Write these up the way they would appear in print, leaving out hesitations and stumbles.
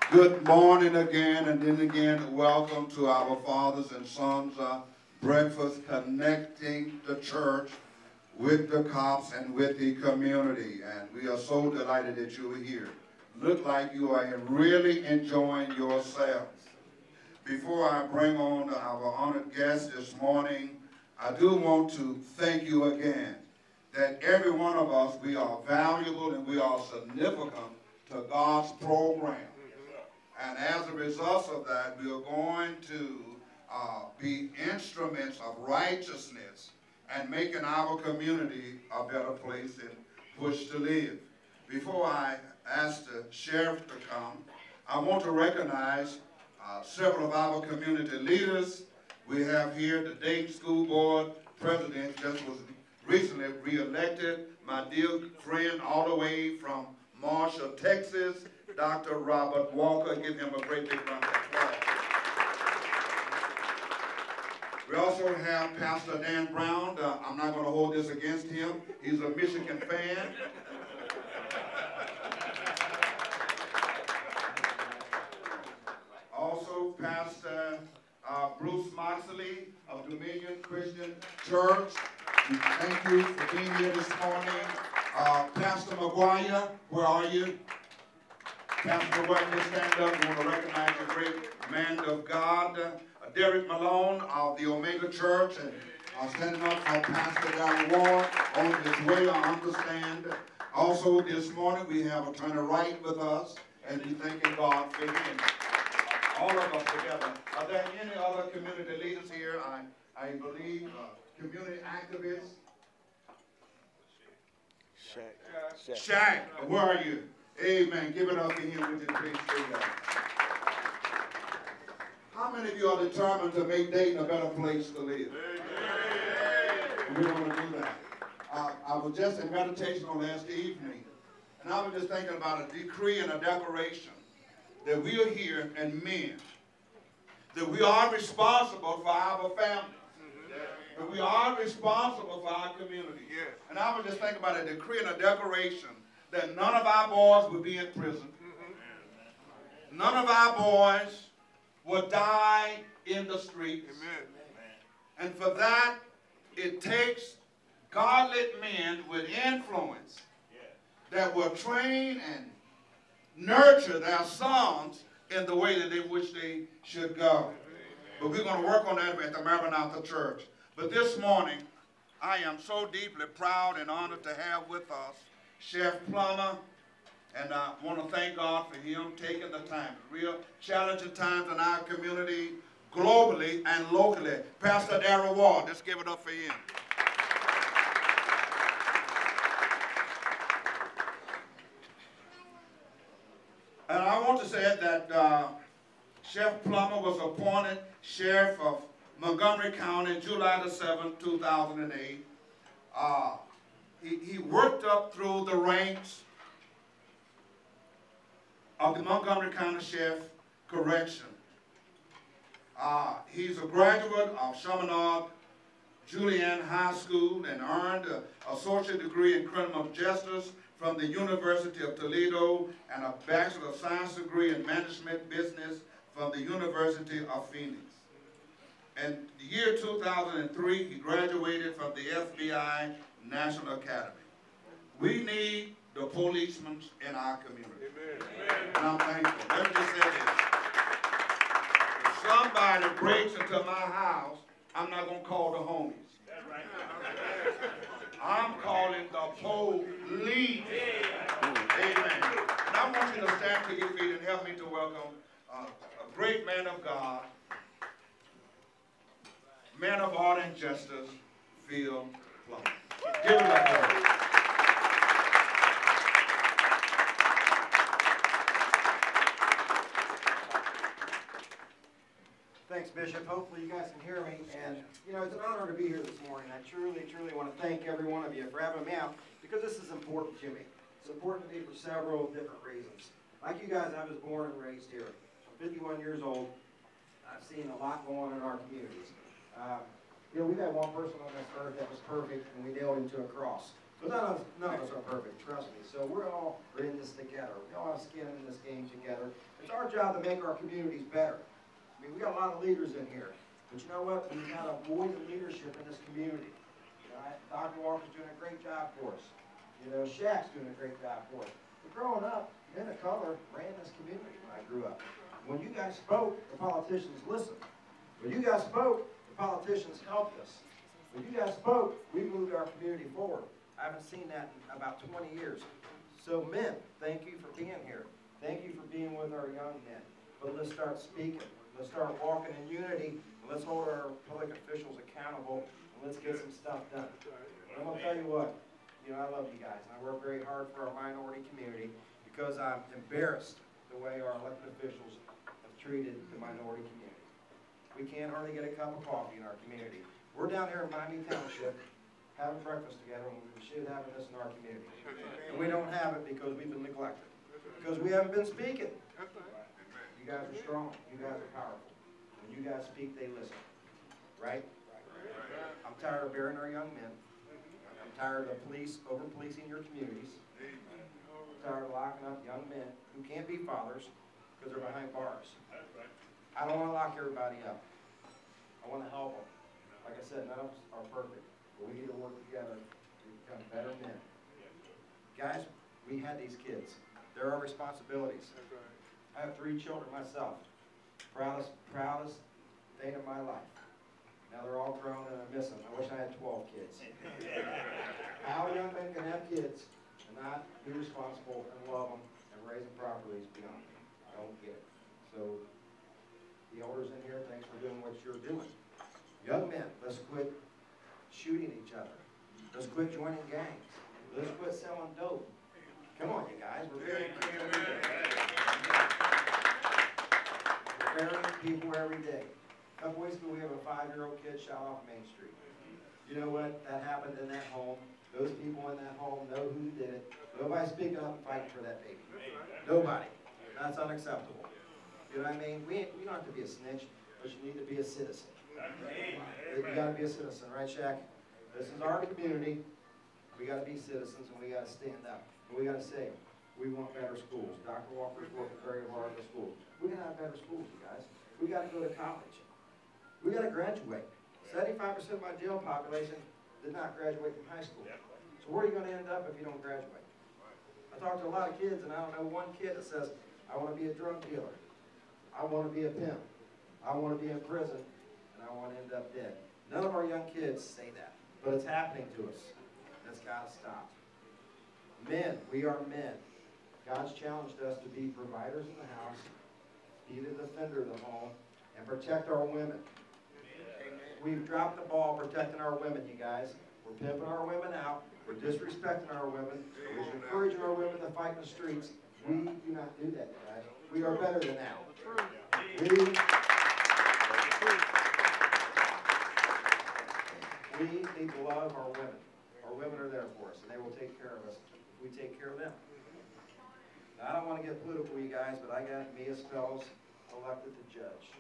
Good morning again, and then again, welcome to our fathers and sons breakfast, connecting the church with the cops and with the community. And we are so delighted that you are here. Look like you are really enjoying yourselves. Before I bring on our honored guest this morning, I do want to thank you again that every one of us, we are valuable and we are significant to God's program. And as a result of that, we are going to be instruments of righteousness and making our community a better place in which to live. Before I ask the sheriff to come, I want to recognize several of our community leaders. We have here the Dayton School Board President, just was recently re-elected, my dear friend all the way from Marshall, Texas, Dr. Robert Walker. Give him a great big round of applause. We also have Pastor Dan Brown. I'm not going to hold this against him. He's a Michigan fan. Also, Pastor Bruce Moxley of Dominion Christian Church. Thank you for being here this morning. Pastor McGuire, where are you? Pastor McGuire, you stand up. We want to recognize a great man of God. Derek Malone of the Omega Church, and standing up for Pastor Darren Ward on his way, I understand. Also this morning we have Attorney Wright with us, and we thanking God for him. All of us together. Are there any other community leaders here? I believe community activists. Shaq, where are you? Amen. Give it up to him, would you please do that? How many of you are determined to make Dayton a better place to live? We want to do that. I was just in meditation on last evening, and I was just thinking about a decree and a declaration that we are here and men, that we are responsible for our families, that we are responsible for our community. And I was just thinking about a decree and a declaration that none of our boys will be in prison. None of our boys will die in the streets. And for that, it takes godly men with influence that will train and nurture their sons in the way that they wish they should go. But we're going to work on that at the Maranatha Church. But this morning, I am so deeply proud and honored to have with us Chef Plummer, and I want to thank God for him taking the time. Real challenging times in our community, globally and locally. Pastor Darren Ward, let's give it up for him. And I want to say that Chef Plummer was appointed Sheriff of Montgomery County July the 7th, 2008. He worked up through the ranks of the Montgomery County Sheriff Correction. He's a graduate of Chaminade Julian High School and earned an associate degree in criminal justice from the University of Toledo and a Bachelor of Science degree in management business from the University of Phoenix. In the year 2003, he graduated from the FBI National Academy. We need the policemen in our community. And I'm thankful. Let me just say this. If somebody breaks into my house, I'm not going to call the homies. I'm calling the police. Amen. And I want you to stand to your feet and help me to welcome a great man of God, man of art and justice, Phil Plummer. Give it up for him. Thanks, Bishop. Hopefully you guys can hear me. And, you know, it's an honor to be here this morning. I truly, truly want to thank every one of you for having me out because this is important to me. It's important to me for several different reasons. Like you guys, I was born and raised here. I'm 51 years old. I've seen a lot going on in our communities. You know, we've had one person on this earth that was perfect, and we nailed him to a cross. So none of us are perfect, trust me. So we're all in this together. We all have skin in this game together. It's our job to make our communities better. I mean, we got a lot of leaders in here, but you know what? We've got a void of leadership in this community. You know, Dr. Walker's doing a great job for us. You know, Shaq's doing a great job for us. But growing up, men of color ran this community when I grew up. When you guys spoke, the politicians listened. When you guys spoke, the politicians helped us. When you guys spoke, we moved our community forward. I haven't seen that in about 20 years. So men, thank you for being here. Thank you for being with our young men. But let's start speaking. Let's start walking in unity. And let's hold our public officials accountable. And let's get some stuff done. And I'm going to tell you what. You know, I love you guys. And I work very hard for our minority community because I'm embarrassed the way our elected officials have treated the minority community. We can't hardly get a cup of coffee in our community. We're down here in Miami Township having breakfast together when we should have this in our community. And we don't have it because we've been neglected. Because we haven't been speaking. You guys are strong. You guys are powerful. When you guys speak, they listen. Right? I'm tired of burying our young men. I'm tired of police over-policing your communities. I'm tired of locking up young men who can't be fathers because they're behind bars. I don't want to lock everybody up. I want to help them. Like I said, none of us are perfect, but we need to work together to become better men. Guys, we had these kids. They're our responsibilities. I have 3 children myself. Proudest day of my life. Now they're all grown and I miss them. I wish I had 12 kids. How young men can have kids and not be responsible and love them and raise them properly is beyond me. I don't get it. So, the elders in here, thanks for doing what you're doing. Young men, let's quit shooting each other. Let's quit joining gangs. Let's quit selling dope. Come on, you guys. We're burying people every day. A couple weeks ago, we have a 5-year-old kid shot off Main Street. You know what? That happened in that home. Those people in that home know who did it. Nobody's speaking up and fighting for that baby. Nobody. That's unacceptable. You know what I mean? We don't have to be a snitch, but you need to be a citizen. You got to be a citizen, right, Shaq? This is our community. We got to be citizens, and we got to stand up. And we got to say, we want better schools. Dr. Walker's working very hard in the schools. We got to have better schools, you guys. We got to go to college. We got to graduate. 75% of my jail population did not graduate from high school. So where are you going to end up if you don't graduate? I talked to a lot of kids, and I don't know one kid that says, I want to be a drug dealer. I want to be a pimp. I want to be in prison. And I want to end up dead. None of our young kids say that, but it's happening to us. That's got to stop. Men, we are men. God's challenged us to be providers in the house, be the defender of the home, and protect our women. We've dropped the ball protecting our women, you guys. We're pimping our women out. We're disrespecting our women. We're encouraging our women to fight in the streets. We do not do that, guys. We are better than that. We need to love our women. Our women are there for us, and they will take care of us if we take care of them. Now, I don't want to get political, you guys, but I got Mia Spells elected to judge.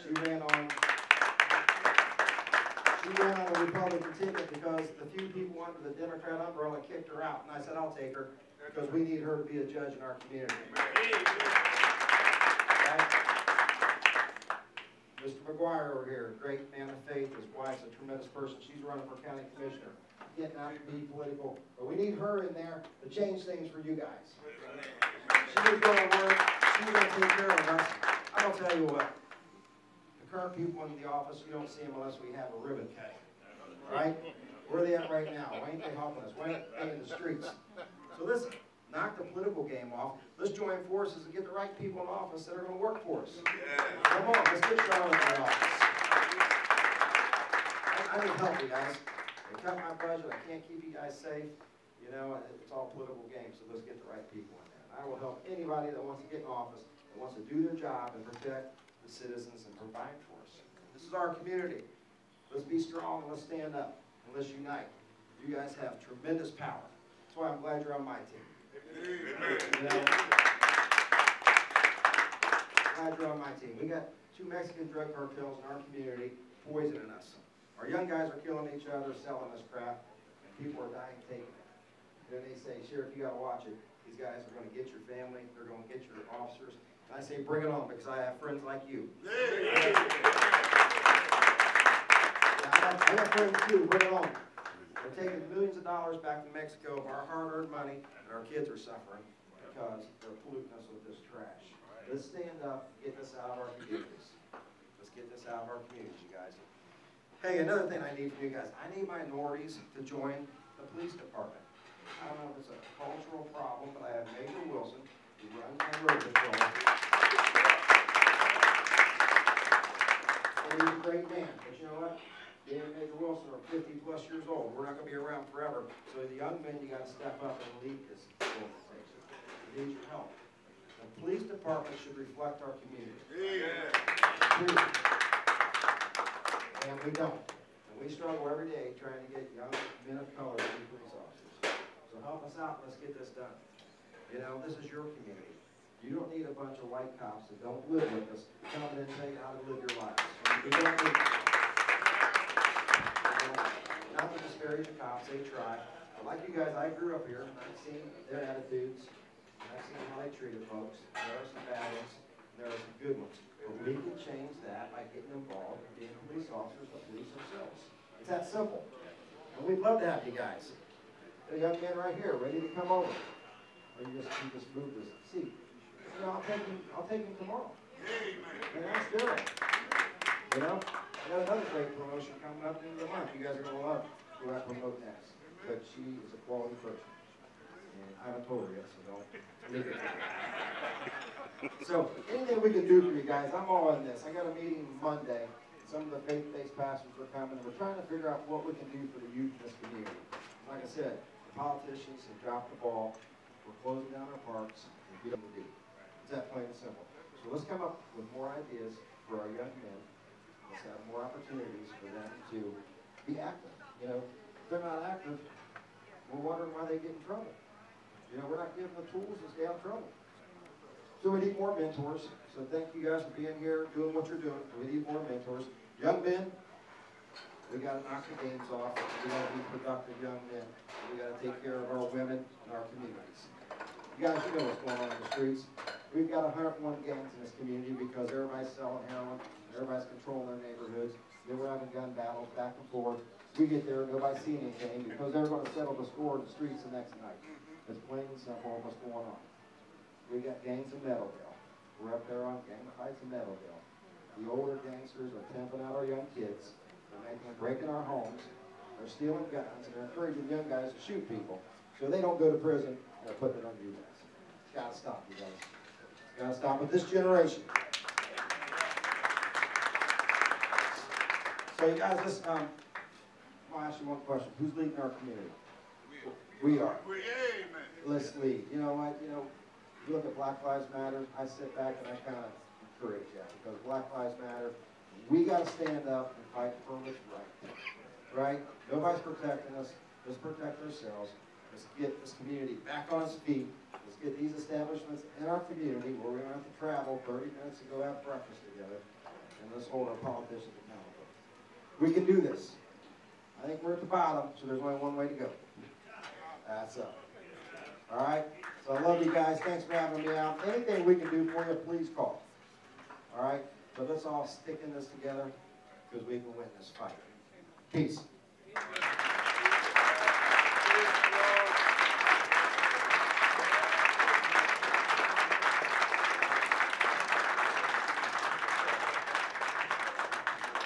She ran on the Republican ticket because the few people under the Democrat umbrella kicked her out, and I said, I'll take her because we need her to be a judge in our community. Mr. McGuire over here, great man of faith. His wife's a tremendous person. She's running for county commissioner. Getting out to be political. But we need her in there to change things for you guys. She's going to work. She's going to take care of us. I'll tell you what. The current people in the office, you don't see them unless we have a ribbon cutting. Right? Where are they at right now? Why ain't they helping us? Why ain't they in the streets? So listen. Knock the political game off. Let's join forces and get the right people in office that are going to work for us. Come on, let's get Charlotte in the office. I need help, you guys. They cut my budget. I can't keep you guys safe. You know, it's all political games, so let's get the right people in there. And I will help anybody that wants to get in office, that wants to do their job and protect the citizens and provide for us. This is our community. Let's be strong and let's stand up and let's unite. You guys have tremendous power. That's why I'm glad you're on my team. You know, glad you're on my team. We got 2 Mexican drug cartels in our community poisoning us. Our young guys are killing each other, selling this crap, and people are dying taking it. And then they say, Sheriff, you got to watch it. These guys are going to get your family. They're going to get your officers. I say bring it on because I have friends like you. I got friends too, bring it on. We're taking millions of dollars back to Mexico of our hard-earned money, and our kids are suffering because they're polluting us with this trash. Let's stand up and get this out of our communities. Let's get this out of our communities, you guys. Hey, another thing I need from you guys, I need minorities to join the police department. I don't know if it's a cultural problem, but I have Major Wilson, who runs my road patrol. And he's a great man, but you know what? Dave and Major Wilson are 50 plus years old. We're not going to be around forever. So the young men, you got to step up and lead this organization. We need your help. The police department should reflect our community. Yeah. And we don't. And we struggle every day trying to get young men of color to be police officers. So help us out and let's get this done. You know, this is your community. You don't need a bunch of white cops that don't live with us to come in and tell you how to live your lives. We don't need not to disparage the cops, they try. But like you guys, I grew up here, and I've seen their attitudes, and I've seen how they treated folks. There are some bad ones, and there are some good ones. But we can change that by getting involved and being police officers to police ourselves. It's that simple. And we'd love to have you guys. The young man right here, ready to come over. Or you just move this seat. You know, I'll take him tomorrow. And ask Daryl. You know? I got another great promotion coming up in the month. You guys are going to love who I promote next. But she is a quality person. And I haven't told her yet, so don't leave it to her. So, anything we can do for you guys, I'm all in this. I got a meeting Monday. Some of the faith-based pastors are coming. We're trying to figure out what we can do for the youth in this community. Like I said, the politicians have dropped the ball. We're closing down our parks. And we don't do. It's that plain and simple. So let's come up with more ideas for our young men. Let's have more opportunities for them to be active. You know, if they're not active, we're wondering why they get in trouble. You know, we're not giving them the tools to stay out of trouble. So we need more mentors. So thank you guys for being here, doing what you're doing. We need more mentors. Young men, we got to knock the games off. We got to be productive young men. We got to take care of our women and our communities. You guys, you know what's going on in the streets. We've got 101 gangs in this community because everybody's selling heroin. Everybody's controlling their neighborhoods. Then we're having gun battles back and forth. We get there, nobody see anything because they're going to settle the score in the streets the next night. It's plain and simple what's going on. We got gangs in Meadowdale. We're up there on gang fights in Meadowdale. The older gangsters are pimping out our young kids. They're breaking our homes. They're stealing guns, and they're encouraging young guys to shoot people. So they don't go to prison. They're putting it on you guys. It's got to stop, you guys. It's got to stop with this generation. So you guys, I'll ask you one question. Who's leading our community? We are. Let's lead. You know what? You know, you look at Black Lives Matter, I sit back and I kind of encourage that because Black Lives Matter, we got to stand up and fight for what's right. Right? Nobody's protecting us. Let's protect ourselves. Let's get this community back on its feet. Let's get these establishments in our community where we don't have to travel 30 minutes to go have breakfast together. And let's hold our politicians accountable. We can do this. I think we're at the bottom, so there's only one way to go. That's up. All right? So I love you guys. Thanks for having me out. Anything we can do for you, please call. All right? But let's all stick in this together because we can win this fight. Peace.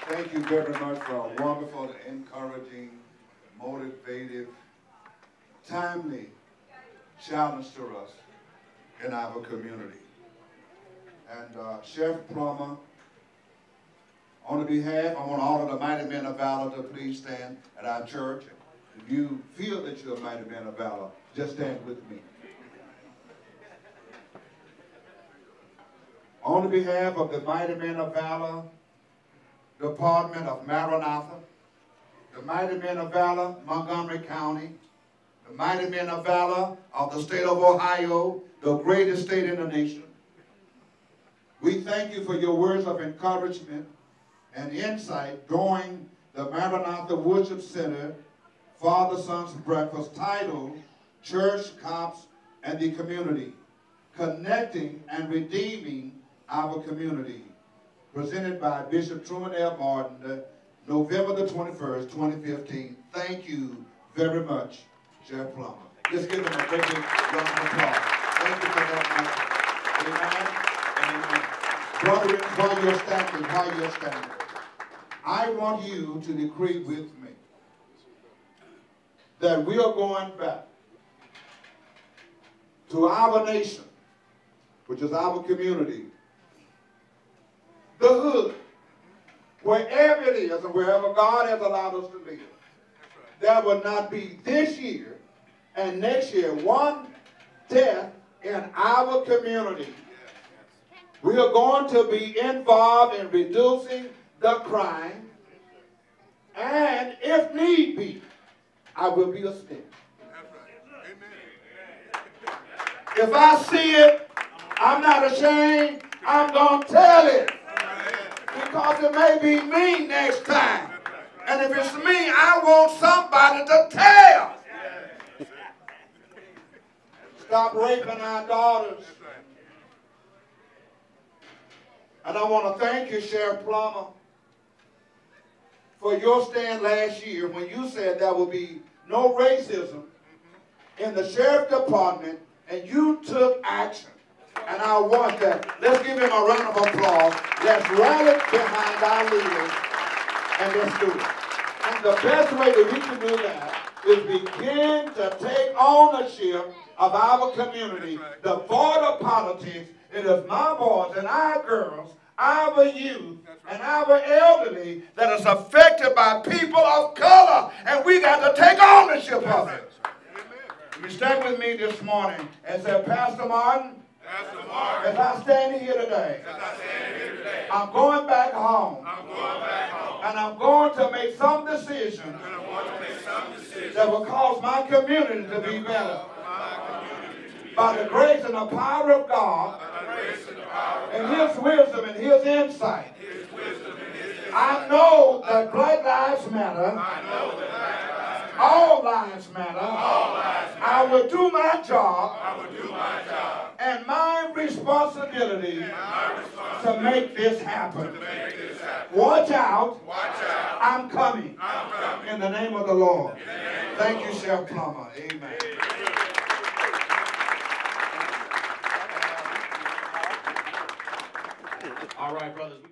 Thank you very much for a wonderful, encouraging, motivative, timely challenge to us in our community. And Chef Plummer, on behalf, I want all of the mighty men of valor to please stand at our church. If you feel that you're a mighty man of valor, just stand with me. On behalf of the mighty men of valor, Department of Maranatha, the mighty men of valor, Montgomery County, the mighty men of valor of the state of Ohio, the greatest state in the nation. We thank you for your words of encouragement and insight during the Maranatha Worship Center Father Son's Breakfast titled Church, Cops, and the Community, Connecting and Redeeming our community, presented by Bishop Truman L. Martin, November the 21st, 2015. Thank you very much, Sheriff Plummer. Let's give him a great big round of applause. Thank you for that, Michael. Amen. Amen. Brethren, while you're standing, I want you to decree with me that we are going back to our nation, which is our community, the hood, wherever it is and wherever God has allowed us to live. There will not be this year and next year one death in our community. We are going to be involved in reducing the crime, and if need be, I will be a snitch. If I see it, I'm not ashamed. I'm going to tell it. Because it may be me next time. And if it's me, I want somebody to tell. Stop raping our daughters. And I want to thank you, Sheriff Plummer, for your stand last year when you said there will be no racism in the Sheriff Department, and you took action. And I want that. Let's give him a round of applause. Let's rally behind our leaders, and let's do it. And the best way that we can do that is begin to take ownership of our community, devoid of politics. It is my boys and our girls, our youth, and our elderly that is affected by people of color, and we got to take ownership of it. You stand with me this morning and say, Pastor Martin, as I stand here today, I'm going back home. And I'm going to make some decisions that will cause my community to be better. By the grace and the power of God, and His wisdom and His insight, I know that Black Lives Matter. All lives matter. I will do my job. And my responsibility to make this happen. Watch out. I'm coming. In the name of the Lord. Thank you, Sheriff Plummer. Amen. All right, brothers.